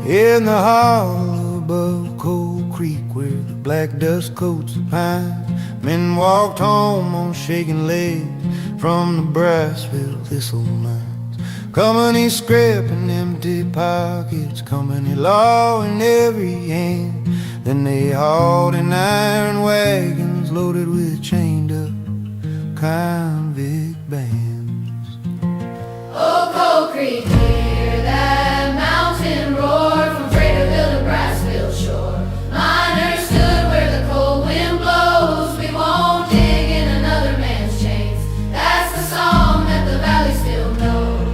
In the hollow above Cold Creek, where the black dust coats the pines, men walked home on shaking legs from the Briceville thistle mines. Company scrip in empty pockets, company law in every hand. Then they hauled in iron wagons loaded with chained up convict bands. Oh, Cold Creek, hear that mountain roar from Fraterville to Briceville shore. Miners stood where the cold wind blows. We won't dig in another man's chains. That's the song that the valley still knows.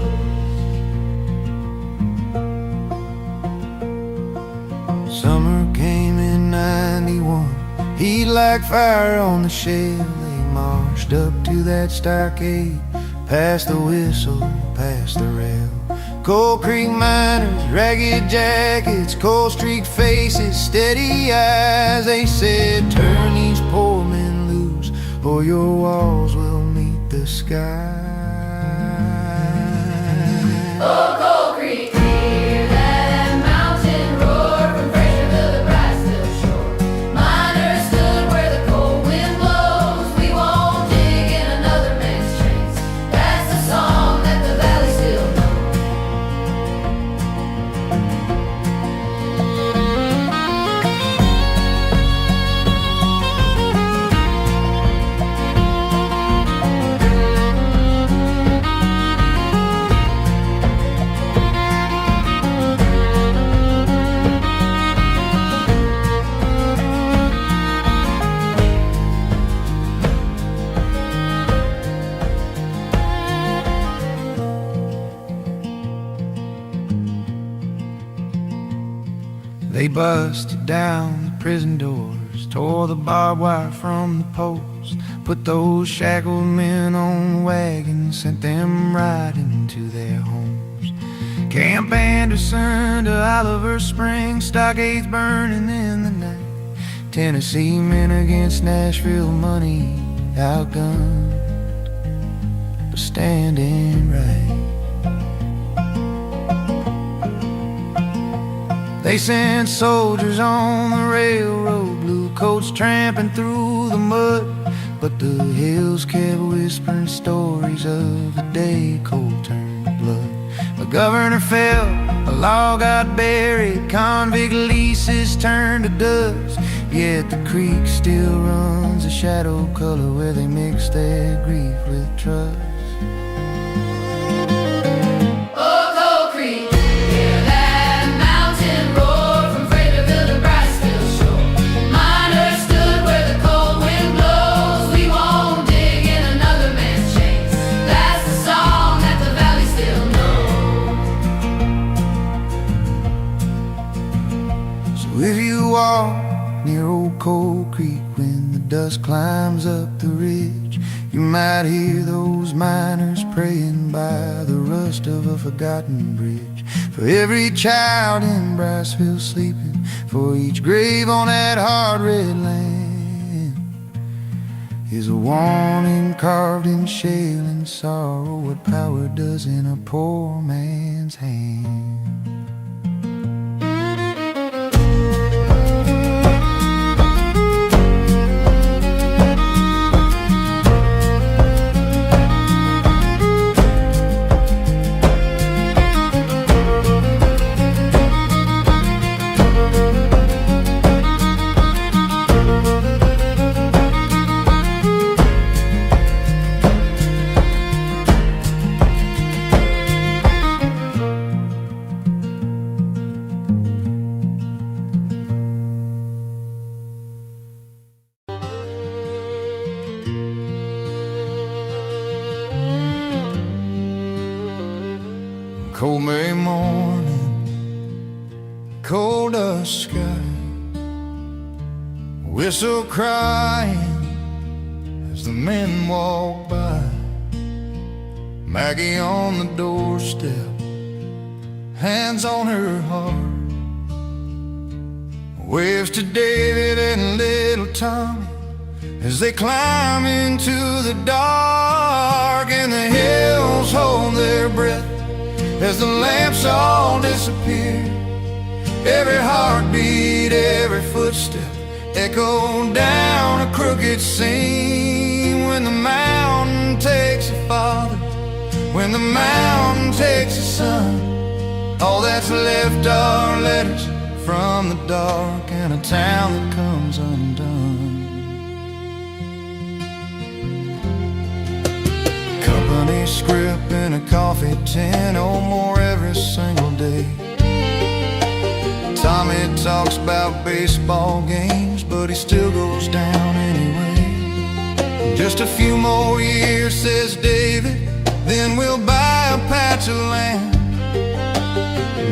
Summer came in '91, heat like fire on the shell. They marched up to that stockade, past the whistle, past the rail. Cold Creek miners, ragged jackets, cold-streaked faces, steady eyes. They said, turn these poor men loose, or your walls will meet the sky. Oh, Cold Creek, hear that mountain roar from Fraterville to Briceville shore. Miners stood where the cold wind blows. We won't dig in another man's chains. That's the song that the valley still knows. They busted down the prison doors, tore the barbed wire from the posts, put those shackled men on the wagon, sent them right into their homes. Camp Anderson to Oliver Springs, stockades burning in the night. Tennessee men against Nashville money, outgunned but standing right. They sent soldiers on the railroad, blue coats tramping through the mud, but the hills kept whispering stories of the day cold turned blood. A governor fell, a law got buried, convict leases turned to dust, yet the creek still runs a shadow color where they mix their grief with trust. If you walk near old Cold Creek when the dust climbs up the ridge, you might hear those miners praying by the rust of a forgotten bridge. For every child in Briceville sleeping, for each grave on that hard red land, is a warning carved in shale and sorrow, what power does in a poor man's hand. Cold May morning, cold dust sky, whistle crying as the men walk by. Maggie on the doorstep, hands on her heart, waves to David and little Tommy as they climb into the dark, and the hills hold their breath as the lamps all disappear, Every heartbeat, every footstep echo down a crooked seam. When the mountain takes a father, when the mountain takes a son, all that's left are letters from the dark and a town that comes undone. Company scrip in a coffee tin, oh, more every single day. Tommy talks about baseball games, but he still goes down anyway. Just a few more years, says David, then we'll buy a patch of land.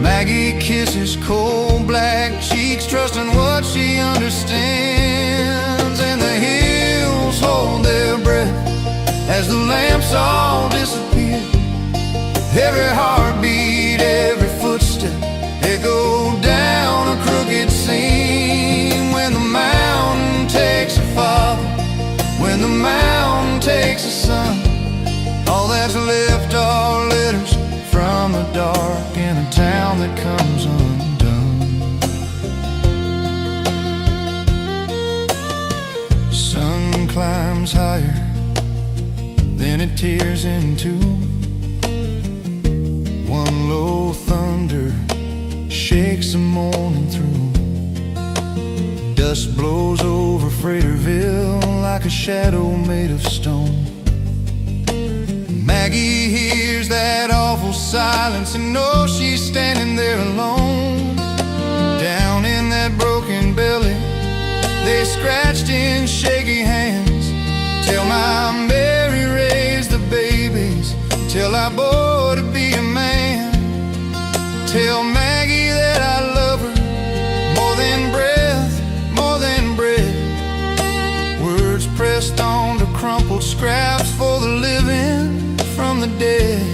Maggie kisses cold black cheeks, trusting what she understands. And the hills hold their breath as the lamps all disappear. Every heartbeat, every footstep echo down a crooked seam. When the mountain takes a father, when the mountain takes a son, all that's left are letters from the dark in a town that comes undone. Sun climbs higher, then it tears into one low thunder, shakes the morning through. Dust blows over Fraterville like a shadow made of stone. Maggie hears that awful silence and knows she's standing there alone. Down in that broken belly, they scratched in shaky hands. Tell my Mary raised the babies, tell our boy to be a man. Tell Maggie that I love her more than breath, more than bread. Words pressed onto crumpled scraps for the living from the dead.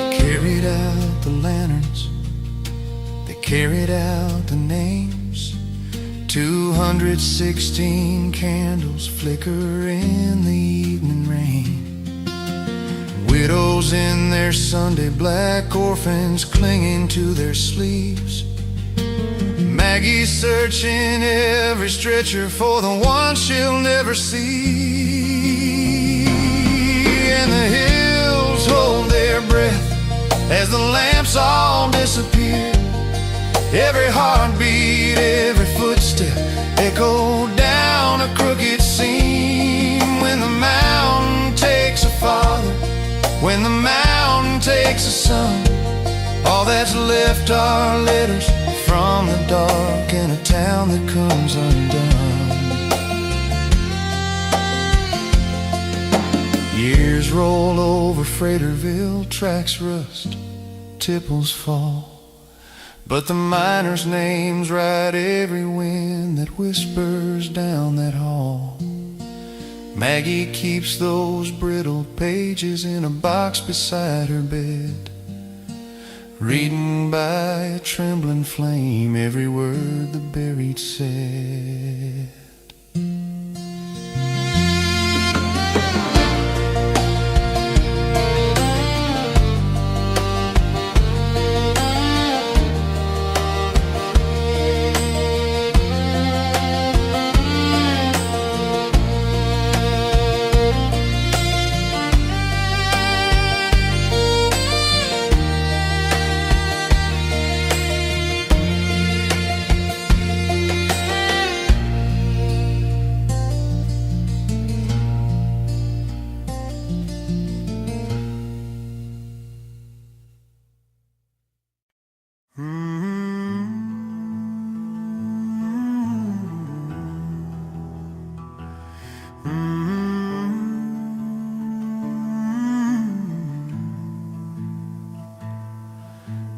They carried out the lanterns, they carried out the names. 216 candles flicker in the evening rain. Widows in their Sunday black, orphans clinging to their sleeves. Maggie's searching every stretcher for the one she'll never see. And the hills hold their breath as the lamps all disappear. Every heartbeat, every footstep echo down a crooked seam. When the mountain takes a father, when the mountain takes a son, all that's left are letters from the dark in a town that comes undone. Years roll over Fraterville, tracks rust, tipples fall, but the miners' names ride every wind that whispers down that hall. Maggie keeps those brittle pages in a box beside her bed, reading by a trembling flame every word the buried said.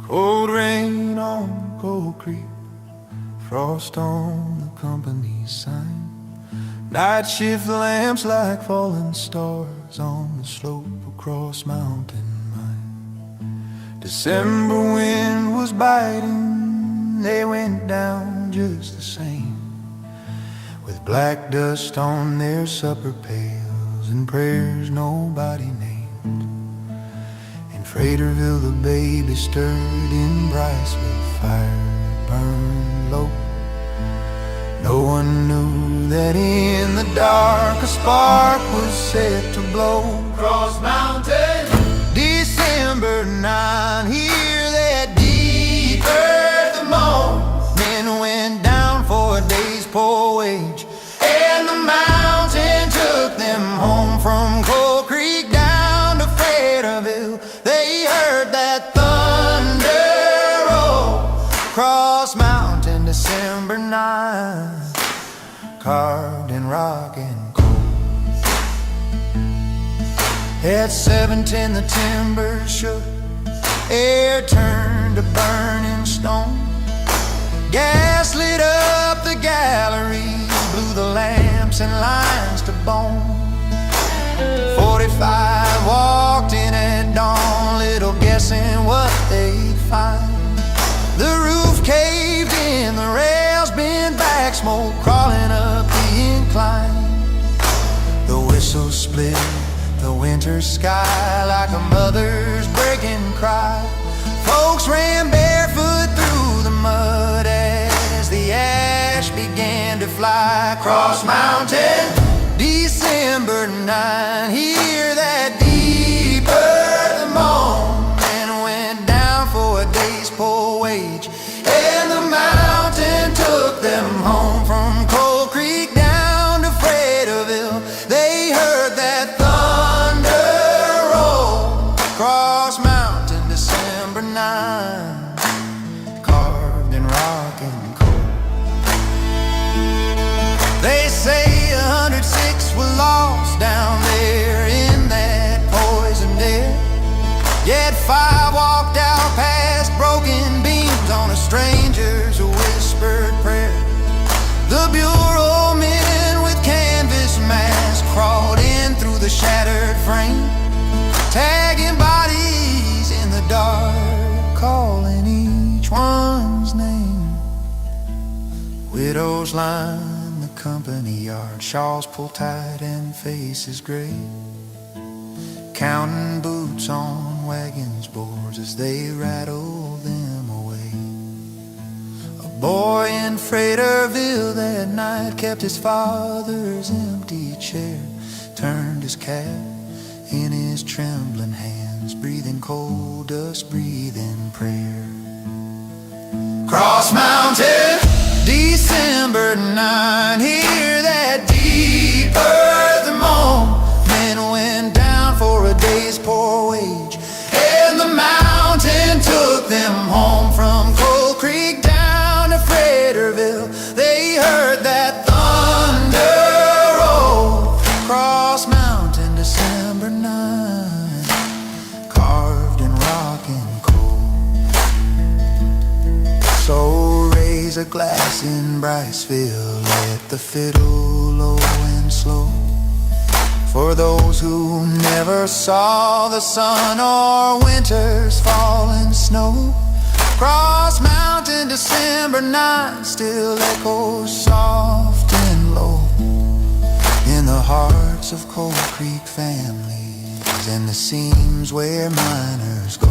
Cold rain on Cold Creek, frost on the company's sign. Night shift lamps like falling stars on the slope across Mountain Mine. December wind was biting, they went down just the same, with black dust on their supper pails and prayers nobody named. And Fraterville, the baby stirred in Briceville, fire burned low. No one knew that in the dark a spark was set to blow. Cross Mountain, December 9, hear that deep earth moan. Men went down for a day's poor wage, and the mountain took them home from Coal Creek down to Fraterville. They heard that thunder roll. Cross Mountain, December 9, carved in rock and coal. At 7:10 the timbers shook, air turned to burning stone. Gas lit up the galleries, blew the lamps and lines to bone. 45 walked in at dawn, little guessing what they'd find. The roof caved in, the rails bent back, smoke crawling up the incline. The whistle split the winter sky like a mother's breaking cry. Folks ran barefoot through the mud as the ash began to fly. Cross Mountain, December 9, hear that deep earth moan. Men went down for a day's poor wage, and the mountain took them home from Coal Creek down to Fraterville. They heard that thunder roll. Cross Mountain, December 9, carved in rock and coal. They say 106 were lost down there in that poisoned air, yet 5 walked out past broken beams on a stranger's whispered prayer. The bureau men with canvas masks crawled in through the shattered frame, tagging bodies in the dark, calling each one's name. Widows line the company yard, shawls pulled tight and faces gray, counting boots on wagons' boards as they rattled them away. A boy in Fraterville that night kept his father's empty chair, turned his cap in his trembling hands, breathing coal dust, breathing prayer. Cross Mountain, December 9, hear that deep earth moan. Men went down for a day's poor wage, and the mountain took them home from Coal Creek down to Fraterville. They heard that thunder roll. Cross Mountain, December 9, carved in rock and coal. So raise a glass in Briceville, let the fiddle low and slow, for those who never saw the sun or winter's falling snow. Cross Mountain, December 9, still echoes soft and low in the hearts of Coal Creek families and the seams where miners go.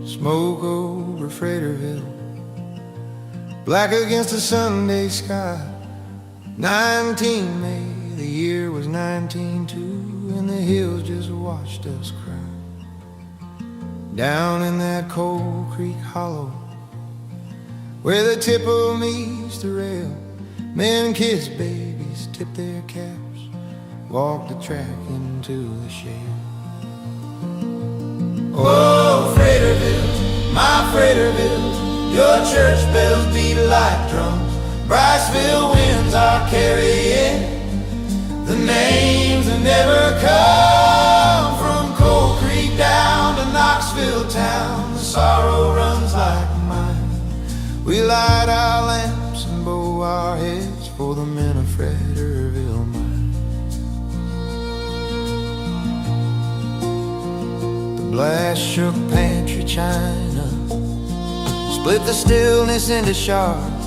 Smoke over Fraterville, black against the Sunday sky. 19 May, the year was 1902, and the hills just watched us cry. Down in that Coal Creek hollow, where the tipple meets the rail, men kiss babies, tip their caps, walk the track into the shale. Oh, Fraterville, my Fraterville. Fraterville, your church bells beat like drums. Briceville winds are carrying the names that never come. From Coal Creek down to Knoxville town, the sorrow runs like mine. We light our lamps and bow our heads for the men of Fraterville Mine. The blast shook pantry china, split the stillness into shards.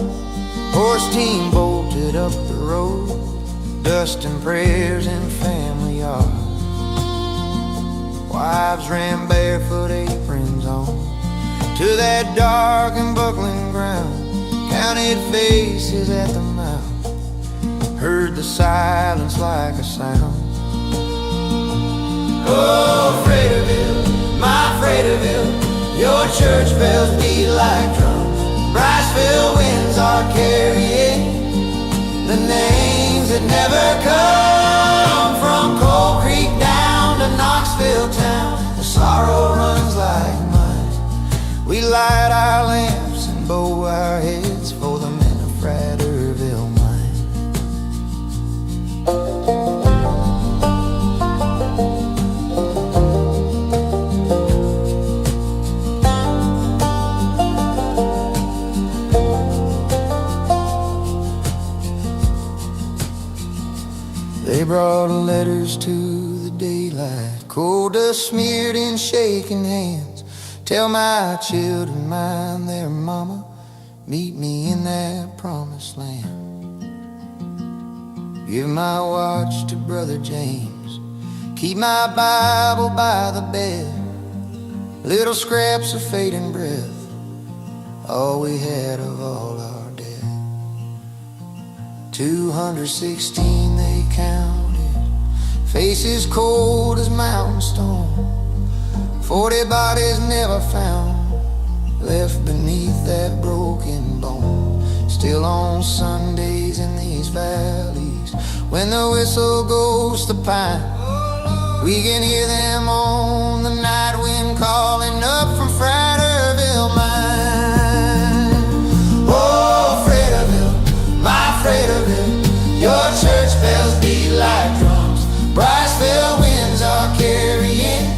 Horse team bolted up the road, dust and prayers in family yard. Wives ran barefoot, aprons on, to that dark and buckling ground. Counted faces at the mouth, heard the silence like a sound. Oh, Fraterville, my Fraterville, your church bells beat like drums. Briceville winds are carrying the names that never come. From Coal Creek down to Knoxville town, the sorrow runs like mine. We light our lamps and bow our heads for the men of Fraterville Mine. They brought letters to the daylight, coal dust smeared in shaking hands. Tell my children mind their mama, meet me in that promised land. Give my watch to Brother James, keep my Bible by the bed. Little scraps of fading breath, all we had of all our dead. 216 they counted, faces cold as mountain stone. 40 bodies never found, left beneath that broken bone. Still on Sundays in these valleys, when the whistle goes to pine, we can hear them on the night wind calling up from Fraterville Mine. Oh, Fraterville, my Fraterville, your church bells beat like drums. Briceville winds are carrying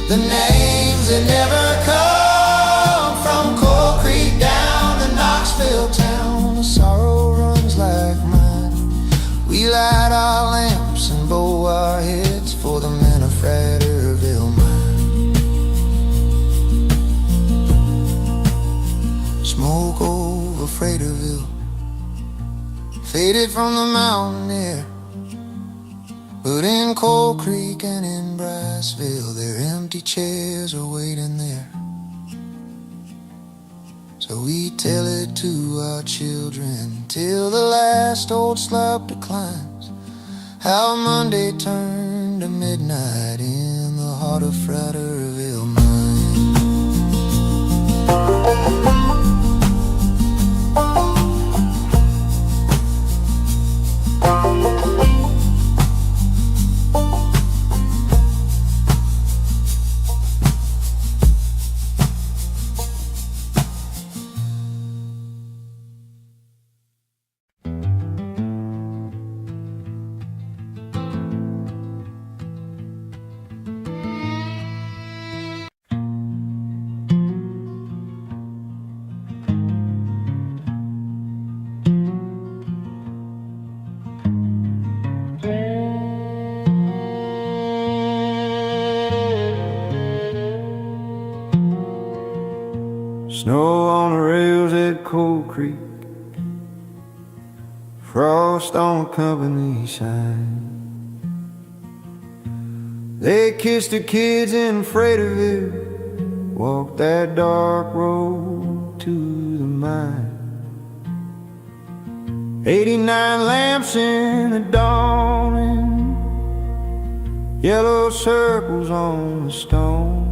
the names that never come. From Coal Creek down to Knoxville town, the sorrow runs like mine. We light our lamps and bow our heads for the men of Fraterville Mine. Smoke over Fraterville, faded from the mountain air. But in Coal Creek and in Briceville, their empty chairs are waiting there. So we tell it to our children till the last old slop declines, how Monday turned to midnight in the heart of Fraterville Mine. Snow on the rails at Coal Creek, frost on the company sign. They kissed the kids in Fraterville, walked that dark road to the mine. 89 lamps in the dawning, yellow circles on the stone.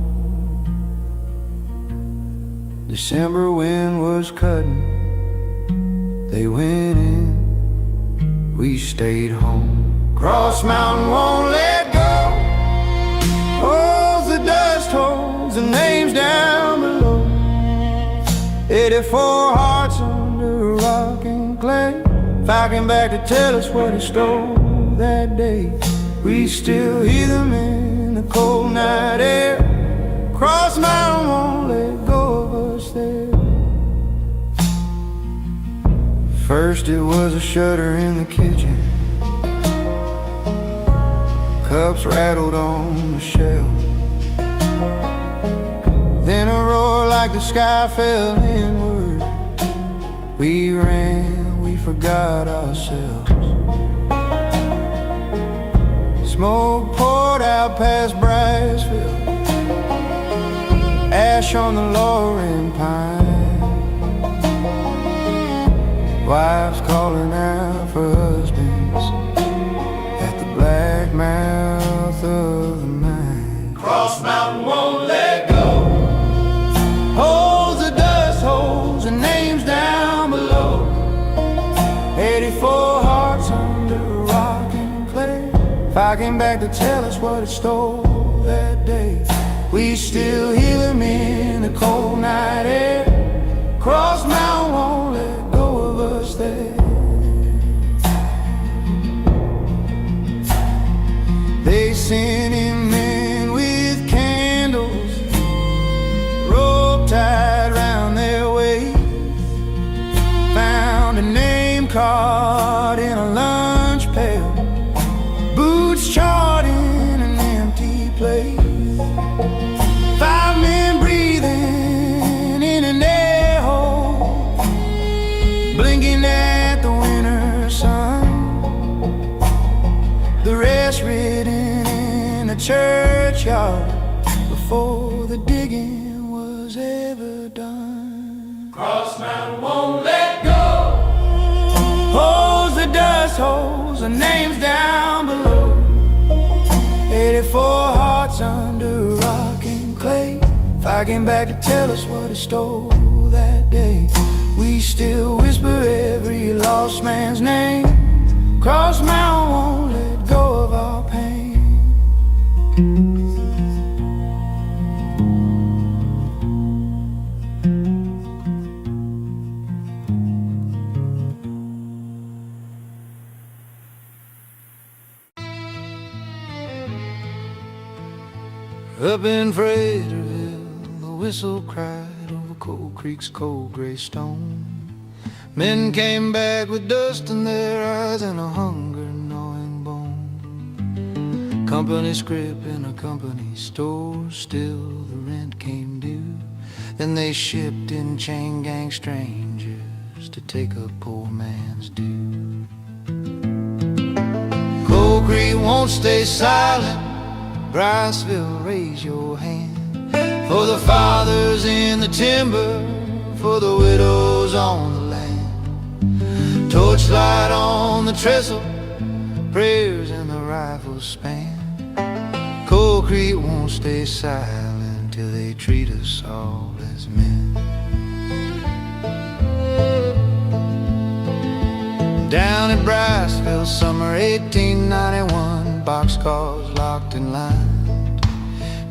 December wind was cutting, they went in, we stayed home. Cross mountain won't let go, holds the dust, holds the names down below. 84 hearts under rock and clay, fighting back to tell us what he stole that day. We still hear them in the cold night air. Cross Mountain won't let go of us there. First it was a shudder in the kitchen, cups rattled on the shelf. Then a roar like the sky fell inward. We ran, we forgot ourselves. Smoke poured out past Briceville, ash on the lowering pine. Wives calling out for husbands at the black mouth of the mine. Cross Mountain won't let go. Holds the dust holes and names down below. 84 hearts under rock and clay, fighting back to tell us what it stole that day. We still hear them in the cold night air. Cross Mountain won't let go of us there. They sent him in with candles, rope tied round their waist. Found a name card in a lunch pail, boots charred in an empty place. 5 men breathing in an air hole, blinking at the winter sun. The rest written in a churchyard before the digging was ever done. Cross Mountain won't let go. Holds the dust holes and names down below. 84 hearts under rock and clay, fighting back to tell us what it stole that day. We still whisper every lost man's name. Cross Mountain won't let go of our pain. Up in Fraterville, the whistle cried over Cold Creek's cold gray stone. Men came back with dust in their eyes and a hunger-gnawing bone. Company scrip in a company store, still the rent came due. Then they shipped in chain gang strangers to take a poor man's due. Cold Creek won't stay silent. Briceville, raise your hand for the fathers in the timber, for the widows on the land. Torchlight on the trestle, prayers in the rifle span. Cold Creek won't stay silent till they treat us all as men. Down at Briceville, summer 1891, boxcars locked in line.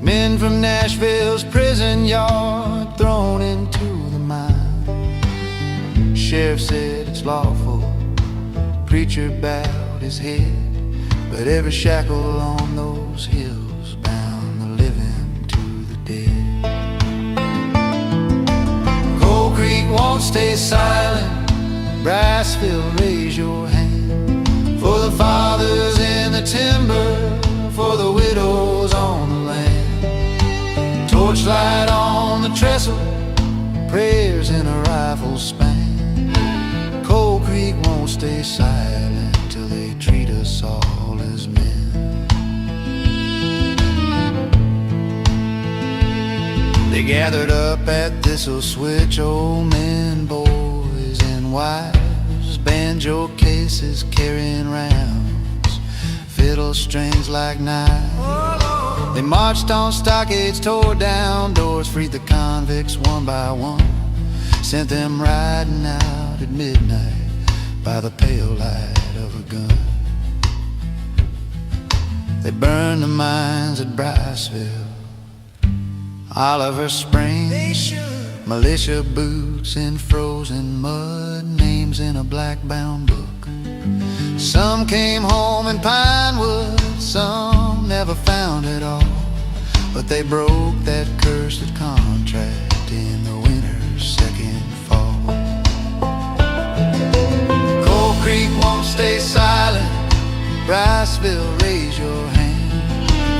Men from Nashville's prison yard thrown into the mine. Sheriff said it's lawful, preacher bowed his head, but every shackle on those hills bound the living to the dead. Cold Creek won't stay silent. Briceville, raise your hand for the fathers in the timber, for the widows on the land. Torchlight on the trestle, prayers in a rifle span. Cold Creek won't stay silent till they treat us all as men. They gathered up at Thistle Switch, old men, boys and wives, banjo cases carrying rounds, fiddle strings like knives. They marched on stockades, tore down doors, freed the convicts one by one, sent them riding out at midnight by the pale light of a gun. They burned the mines at Briceville, Oliver Springs, Militia boots in frozen mud, names in a black-bound book. Some came home in pine wood, some never found it all. But they broke that cursed contract in the winter's second fall. Cold Creek won't stay silent. Briceville, raise your hand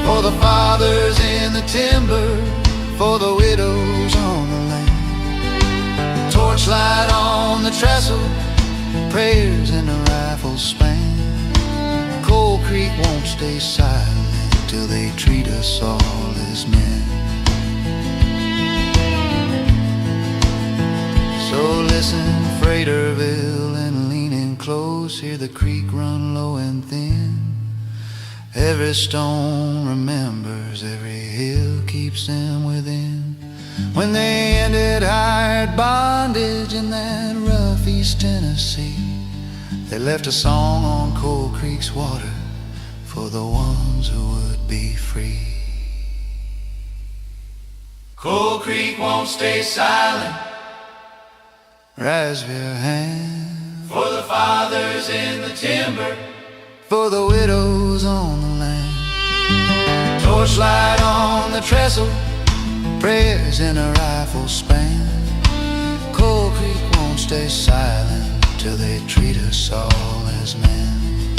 for the fathers in the timber, for the widows on the land. Torchlight on the trestle, prayers in the rifle span. Cold Creek won't stay silent till they treat us all as men. So listen, Fraterville, and lean in close. Hear the creek run low and thin. Every stone remembers, every hill keeps them within. When they ended hired bondage in that rough East Tennessee, they left a song on Cold Creek's water for the ones who would be free. Cold Creek won't stay silent. Raise your hand For the fathers in the timber, for the widows on the land. Torchlight on the trestle, prayers in a rifle span. Cold Creek won't stay silent till they treat us all as men.